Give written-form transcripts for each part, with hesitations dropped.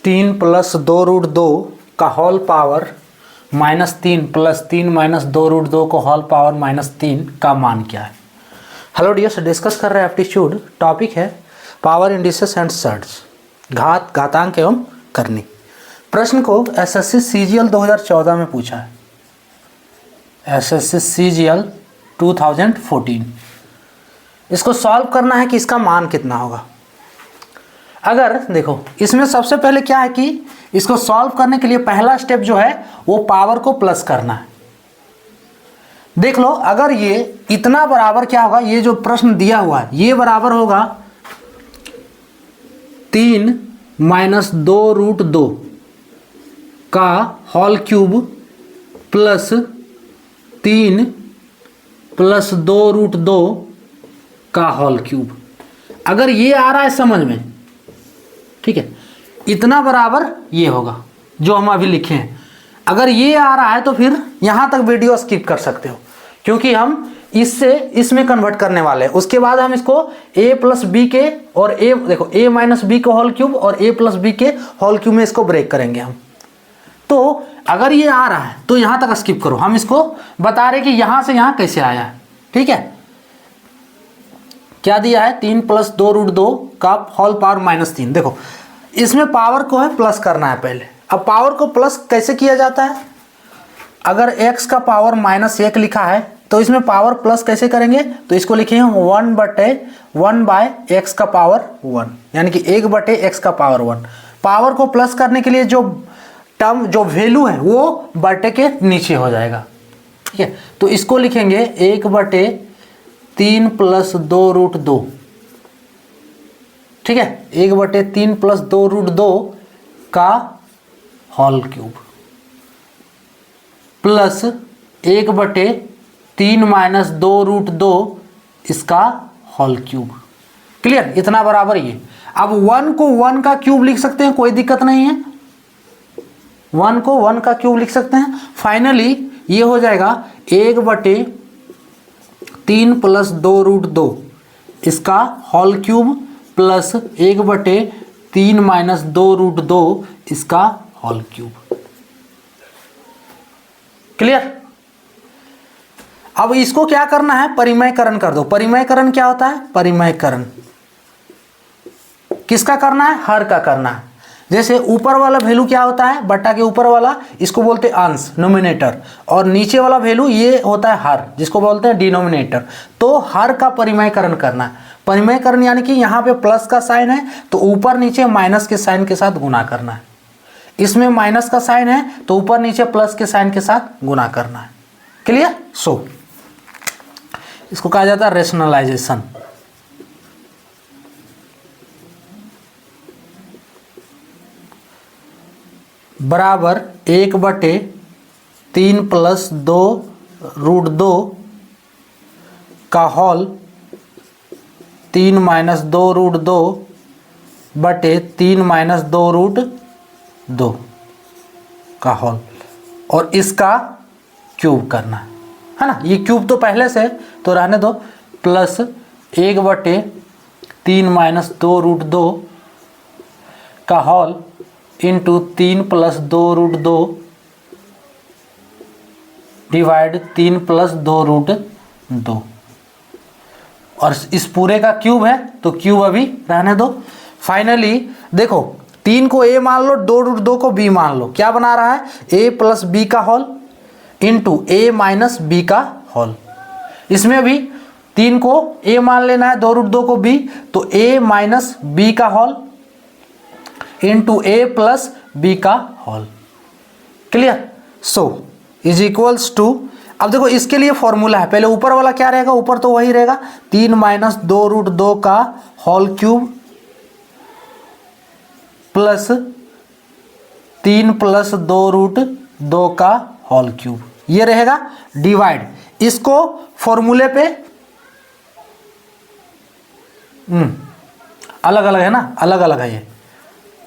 3 + 2√2 का whole power -3 + 3 - 2√2 को whole power -3 का मान क्या है। हेलो डियर्स, डिस्कस कर रहे हैं एप्टीट्यूड। टॉपिक है पावर इंडिसेस एंड सर्ट्स, घात, घातांक एवं करनी। प्रश्न को एसएससी सीजीएल 2014 में पूछा है, एसएससी सीजीएल 2014। इसको सॉल्व करना है कि इसका मान कितना होगा। अगर देखो, इसमें सबसे पहले क्या है कि इसको सॉल्व करने के लिए पहला स्टेप जो है वो पावर को प्लस करना है। देख लो, अगर ये इतना बराबर क्या होगा, ये जो प्रश्न दिया हुआ है ये बराबर होगा 3 - 2√2 का होल क्यूब प्लस 3 + 2√2 का होल क्यूब। अगर ये आ रहा है समझ में, ठीक है, इतना बराबर ये होगा जो हम अभी लिखे हैं। अगर ये आ रहा है तो फिर यहाँ तक वीडियो स्किप कर सकते हो, क्योंकि हम इससे इसमें कन्वर्ट करने वाले हैं। उसके बाद हम इसको a + b के और a, देखो a - b के होल क्यूब और a + b के होल क्यूब में इसको ब्रेक करेंगे हम। तो अगर ये आ रहा है तो यहाँ तक स्किप करो, हम इसको बता रहे कि यहाँ से यहाँ कैसे आया है। ठीक है, क्या दिया है, 3 + 2√2 का होल पावर -3। देखो, इसमें पावर को है प्लस करना है पहले। अब पावर को प्लस कैसे किया जाता है, अगर x का पावर -1 लिखा है तो इसमें पावर प्लस कैसे करेंगे, तो इसको लिखेंगे 1/1/x का पावर 1, यानी कि 1/x का पावर 1। पावर को प्लस करने के लिए जो टर्म, जो वैल्यू है वो बटे के नीचे हो जाएगा। ठीक है, तो इसको लिखेंगे 1/3 + 2√2। ठीक है, 1/3 + 2√2 का होल क्यूब प्लस 1/3 - 2√2 इसका होल क्यूब। क्लियर, इतना बराबर ये। अब 1 को 1 का क्यूब लिख सकते हैं, कोई दिक्कत नहीं है। 1 को 1 का क्यूब लिख सकते हैं। फाइनली ये हो जाएगा 1/3 + 2√2 इसका होल क्यूब प्लस 1/3 - 2√2 इसका होल क्यूब। क्लियर। अब इसको क्या करना है, परिमयकरण कर दो। परिमयकरण क्या होता है, परिमयकरण किसका करना है, हर का करना है। जैसे ऊपर वाला वैल्यू क्या होता है, बट्टा के ऊपर वाला, इसको बोलते हैं अंश, नोमिनेटर, और नीचे वाला वैल्यू ये होता है हर, जिसको बोलते हैं डिनोमिनेटर। तो हर का परिमयकरण करना है। परिमयकरण यानी कि यहाँ पे प्लस का साइन है तो ऊपर नीचे माइनस के साइन के साथ गुना करना है। इसमें माइनस का साइन है तो ऊपर नीचे प्लस के साइन के साथ गुना करना है। क्लियर। सो इसको कहा जाता है रेशनलाइजेशन। बराबर 1/3 + 2√2 का होल 3 - 2√2 बटे 3 - 2√2 का होल, और इसका क्यूब करना है ना। ये क्यूब तो पहले से तो रहने दो, प्लस 1/3 - 2√2 का होल इंटू 3 + 2√2 डिवाइड 3 + 2√2, और इस पूरे का क्यूब है तो क्यूब अभी रहने दो। फाइनली देखो, 3 को a मान लो, 2√2 को b मान लो। क्या बना रहा है, a + b का होल इंटू a - b का होल। इसमें भी 3 को a मान लेना है, 2√2 को b, तो a - b का होल इंटू a + b का whole. Clear. So is equals to, अब देखो इसके लिए फॉर्मूला है, पहले ऊपर वाला क्या रहेगा, ऊपर तो वही रहेगा, 3 - 2√2 का होल क्यूब प्लस 3 + 2√2 का होल क्यूब, ये रहेगा डिवाइड। इसको फॉर्मूले पे अलग अलग है ना, अलग अलग है, ये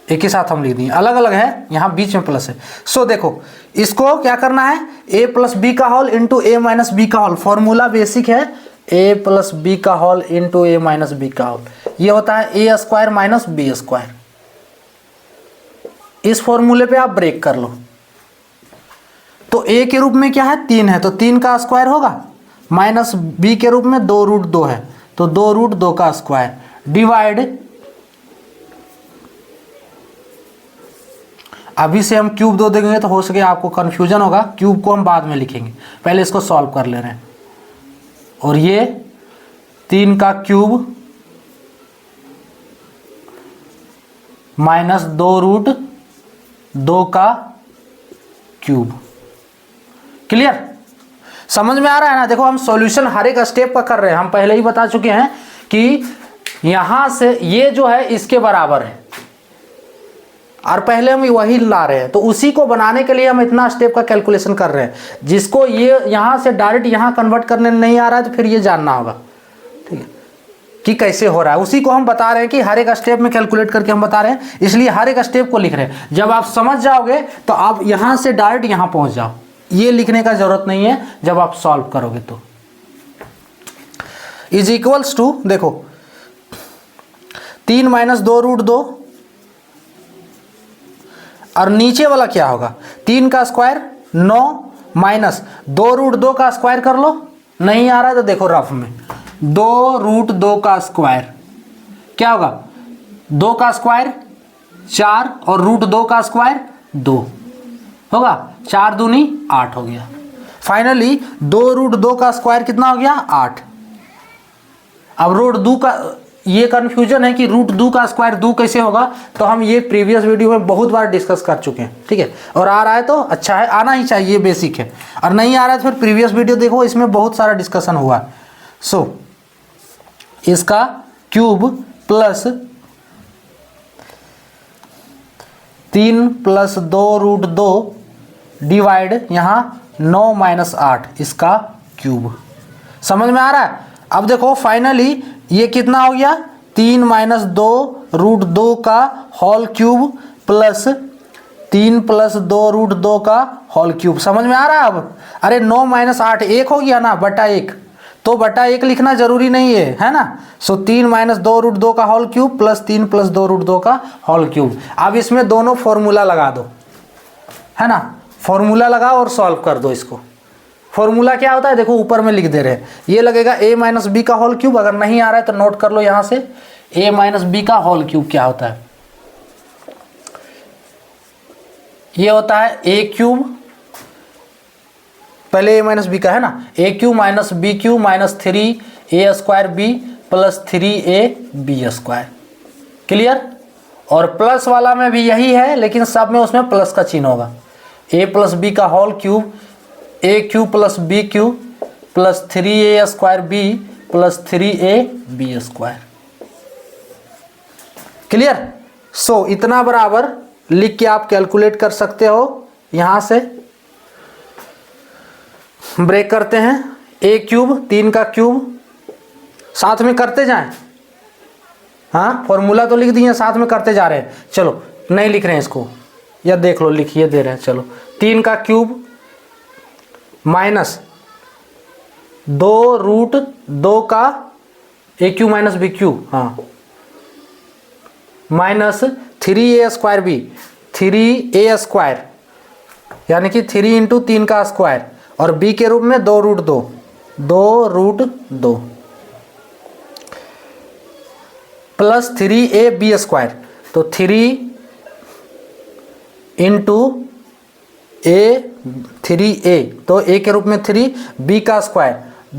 एक ही साथ हम लिख दिए, अलग अलग है, यहाँ बीच में प्लस है। सो देखो, इसको क्या करना है, a + b का होल इंटू a - b का होल। फॉर्मूला बेसिक है, a + b का होल इंटू a - b का होल, ये होता है a² - b²। इस फॉर्मूले पे आप ब्रेक कर लो। तो a के रूप में क्या है 3 है, तो 3 का स्क्वायर होगा, माइनस b के रूप में 2√2 है, तो 2√2 का स्क्वायर डिवाइड, अभी से हम क्यूब 2 देखेंगे तो हो सके आपको कंफ्यूजन होगा, क्यूब को हम बाद में लिखेंगे, पहले इसको सॉल्व कर ले रहे हैं। और ये 3 का क्यूब माइनस 2√2 का क्यूब। क्लियर? समझ में आ रहा है ना? देखो हम सॉल्यूशन हर एक स्टेप का कर रहे हैं, हम पहले ही बता चुके हैं कि यहां से ये जो है इसके बराबर है और पहले हम वही ला रहे हैं, तो उसी को बनाने के लिए हम इतना स्टेप का कैलकुलेशन कर रहे हैं। जिसको ये यहां से डायरेक्ट यहां कन्वर्ट करने नहीं आ रहा है तो फिर ये जानना होगा, ठीक है, कि कैसे हो रहा है। उसी को हम बता रहे हैं कि हर एक स्टेप में कैलकुलेट करके हम बता रहे हैं, इसलिए हर एक स्टेप को लिख रहे हैं। जब आप समझ जाओगे तो आप यहां से डायरेक्ट यहां पहुंच जाओ, ये लिखने का जरूरत नहीं है जब आप सॉल्व करोगे तो। इज इक्वल्स टू, देखो 3 माइनस 2√2 और नीचे वाला क्या होगा 3 का स्क्वायर 9 माइनस 2√2 का स्क्वायर कर लो। नहीं आ रहा है तो देखो रफ में 2√2 का स्क्वायर क्या होगा, 2 का स्क्वायर 4 और √2 का स्क्वायर 2 होगा, 4 दूनी 8 हो गया। फाइनली 2√2 का स्क्वायर कितना हो गया 8। अब √2 का ये कंफ्यूजन है कि √2 का स्क्वायर 2 कैसे होगा, तो हम ये प्रीवियस वीडियो में बहुत बार डिस्कस कर चुके हैं, ठीक है। और आ रहा है तो अच्छा है, आना ही चाहिए, बेसिक है। और नहीं आ रहा है तो फिर प्रीवियस वीडियो देखो, इसमें बहुत सारा डिस्कशन हुआ है। सो इसका क्यूब प्लस 3 प्लस 2√2 डिवाइड यहाँ 9 माइनस 8 इसका क्यूब। समझ में आ रहा है? अब देखो फाइनली ये कितना हो गया 3 माइनस 2√2 का होल क्यूब प्लस 3 प्लस 2√2 का होल क्यूब। समझ में आ रहा है अब? अरे 9 माइनस 8 1 हो गया ना, बटा 1, तो बटा 1 लिखना जरूरी नहीं है ना। सो 3 माइनस 2√2 का होल क्यूब प्लस 3 प्लस 2√2 का होल क्यूब। अब इसमें दोनों फॉर्मूला लगा दो, है ना, फॉर्मूला लगाओ और सॉल्व कर दो इसको। फॉर्मूला क्या होता है देखो ऊपर में लिख दे रहे हैं, ये लगेगा a माइनस बी का होल क्यूब। अगर नहीं आ रहा है तो नोट कर लो यहां से, a माइनस बी का होल क्यूब क्या होता है, ये होता है a क्यूब, पहले a माइनस बी का है ना, a cube minus B cube minus 3a square B plus 3ab square. Clear? और प्लस वाला में भी यही है, लेकिन सब में उसमें प्लस का चिन्ह होगा। a प्लस बी का whole cube, a cube plus B cube plus 3a square B plus 3ab square. Clear? So इतना बराबर लिख के आप कैलकुलेट कर सकते हो। यहां से ब्रेक करते हैं, a क्यूब 3 का क्यूब, साथ में करते जाएं। हाँ फॉर्मूला तो लिख दिए, साथ में करते जा रहे हैं। चलो नहीं लिख रहे हैं इसको, या देख लो लिखिए दे रहे हैं। चलो 3 का क्यूब माइनस 2√2 का a cube minus B cube, हाँ, minus 3a square B, 3a square यानी कि 3 इंटू 3 का स्क्वायर, और b के रूप में 2√2 प्लस 3ab स्क्वायर, तो 3 इंटू a 3a, तो a के रूप में 3, b का स्क्वायर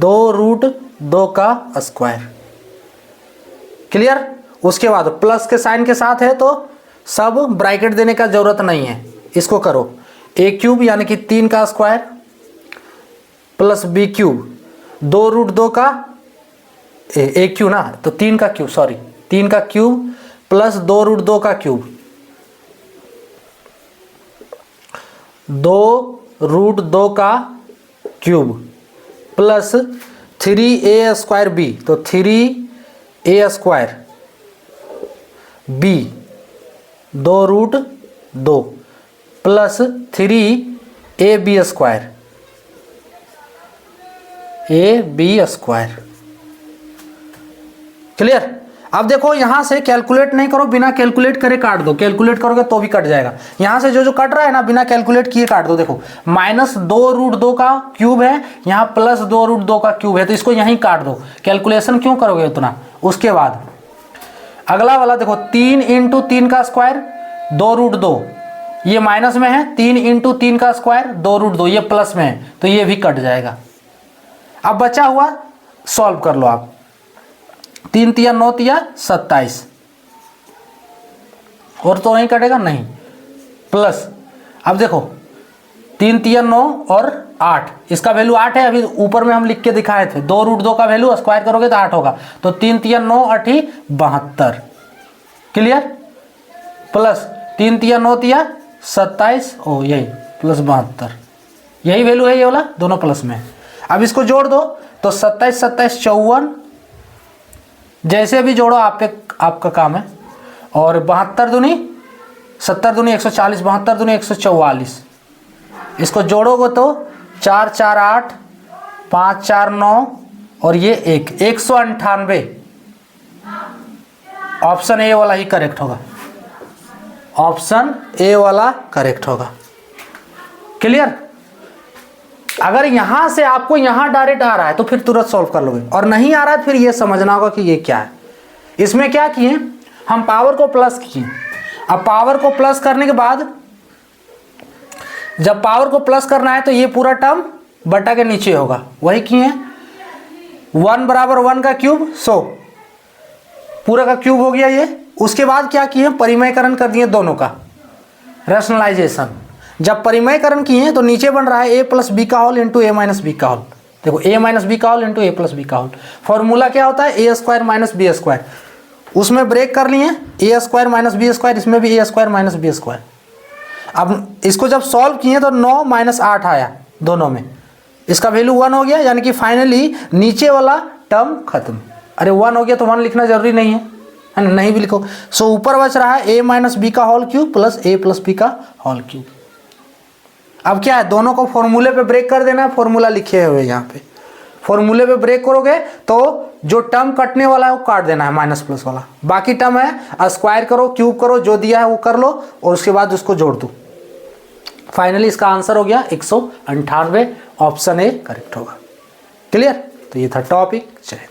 2√2 का स्क्वायर। क्लियर? उसके बाद प्लस के साइन के साथ है तो सब ब्रैकेट देने का जरूरत नहीं है। इसको करो a क्यूब यानी कि 3 का स्क्वायर प्लस b क्यूब 2√2 का a क्यूब ना, तो 3 का क्यूब, सॉरी 3 का क्यूब प्लस 2√2 का क्यूब, 2√2 का cube plus 3a square b, तो 3a square b 2√2 plus 3ab square ab square. Clear? अब देखो यहाँ से कैलकुलेट नहीं करो, बिना कैलकुलेट करे काट दो, कैलकुलेट करोगे तो भी कट जाएगा। यहाँ से जो जो कट रहा है ना बिना कैलकुलेट किए काट दो। देखो -2√2 का क्यूब है, यहाँ +2√2 का क्यूब है, तो इसको यहीं काट दो। कैलकुलेशन क्यों करोगे उतना। उसके बाद अगला वाला देखो 3 × 3 का स्क्वायर 2√2, ये माइनस में है। 3 × 3 का स्क्वायर 2√2, ये प्लस में है, तो ये भी कट जाएगा। अब बचा हुआ सॉल्व कर लो आप। 3 × 9 = 27, और तो नहीं कटेगा, नहीं, प्लस। अब देखो 3 × 9 और 8, इसका वैल्यू 8 है, अभी ऊपर में हम लिख के दिखाए थे। 2√2 का वैल्यू स्क्वायर करोगे तो 8 होगा, तो 3 × 9 = 72, क्लियर। प्लस 3 × 9 = 27, ओ यही प्लस 72, यही वैल्यू है, ये वाला दोनों प्लस में है। अब इसको जोड़ दो तो 27 27 54, जैसे भी जोड़ो आपका काम है। और 72 दूनी 70 दूनी 140, 72 दूनी 144, इसको जोड़ोगे तो 4 4 8, 5 4 9 और ये 198। ऑप्शन ए वाला ही करेक्ट होगा, ऑप्शन ए वाला करेक्ट होगा, क्लियर। अगर यहां से आपको यहां डायरेक्ट आ रहा है तो फिर तुरंत सॉल्व कर लोगे, और नहीं आ रहा है फिर ये समझना होगा कि ये क्या है। इसमें क्या किए हम, पावर को प्लस किए। अब पावर को प्लस करने के बाद जब पावर को प्लस करना है तो ये पूरा टर्म बटा के नीचे होगा, वही किए। 1 = 1 का क्यूब 100, पूरा का क्यूब हो गया ये। उसके बाद क्या किए, परिमयकरण कर दिए दोनों का, रैशनलाइजेशन। जब परिमयकरण किए तो नीचे बन रहा है a + b का होल इंटू a - b का होल। देखो a - b का होल इंटू a + b का होल। फॉर्मूला क्या होता है, a² - b²। उसमें ब्रेक कर लिए, a² - b², इसमें भी a² - b²। अब इसको जब सॉल्व किए तो 9 - 8 आया दोनों में, इसका वैल्यू 1 हो गया, यानी कि फाइनली नीचे वाला टर्म खत्म। अरे 1 हो गया तो 1 लिखना जरूरी नहीं है ना, नहीं भी लिखो। सो ऊपर बच रहा है a - b का whole cube plus a + b का होल क्यूब। अब क्या है, दोनों को फॉर्मूले पे ब्रेक कर देना है, फॉर्मूला लिखे हुए यहाँ पे। फॉर्मूले पे ब्रेक करोगे तो जो टर्म कटने वाला है वो काट देना है, माइनस प्लस वाला। बाकी टर्म है स्क्वायर करो, क्यूब करो, जो दिया है वो कर लो, और उसके बाद उसको जोड़ दो। फाइनली इसका आंसर हो गया 198, ऑप्शन ए करेक्ट होगा, क्लियर। तो ये था टॉपिक। चलिए।